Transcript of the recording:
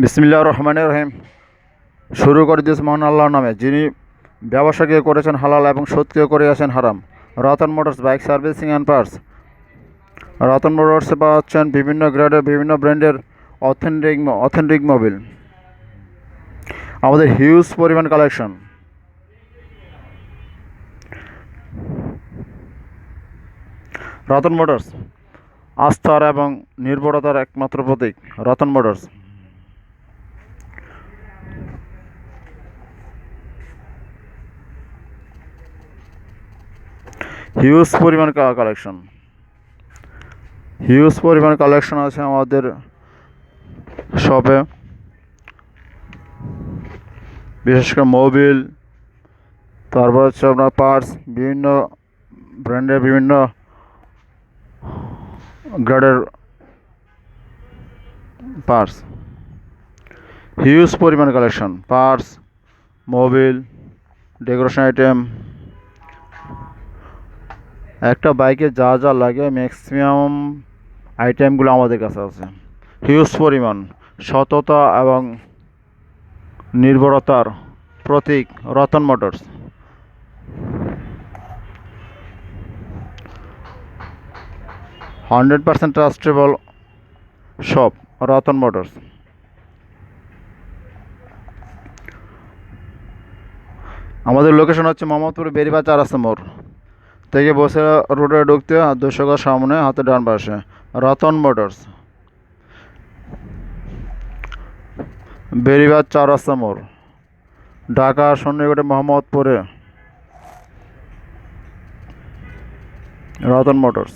বিসমিল্লাহির রহমানির রহিম। শুরু করে দিয়েছে মহান আল্লাহর নামে, যিনি ব্যবসাকে করেছেন হালাল এবং সুদকে করিয়াছেন হারাম। Ratan Motors bike servicing and parts. Ratan মোটরসে পাচ্ছেন বিভিন্ন গ্রেডের বিভিন্ন ব্র্যান্ডের অথেন্টিক মোবিল। আমাদের হিউজ পরিমাণ কালেকশন। রতন মোটরস আস্থার এবং নির্ভরতার একমাত্র প্রতীক। রতন মোটরস। হিউজ পরিমাণ কালেকশন আছে আমাদের শপে। বিশেষ করে মোবিল, তারপর হচ্ছে আপনার পার্টস, বিভিন্ন ব্র্যান্ডের বিভিন্ন গ্রেডের পার্টস। হিউজ পরিমাণ collection, parts, Mobil, decoration item. একটা বাইকে যা যা লাগে ম্যাক্সিমাম আইটেমগুলো আমাদের কাছে আছে। হিউজ পরিমাণ সততা এবং নির্ভরতার প্রতীক Ratan Motors. 100% trustable shop Ratan Motors. আমাদের লোকেশন হচ্ছে মোহাম্মদপুর বেরিবাদ 4 রাস্তা মোড় থেকে বসে রোডে ঢুকতে 200 গজ সামনে হাতে ডান পাশে রতন মোটরস, বেরিবাদ 4 রাস্তা মোড়, ঢাকা সন্নিকটে মোহাম্মদপুরে রতন মোটরস।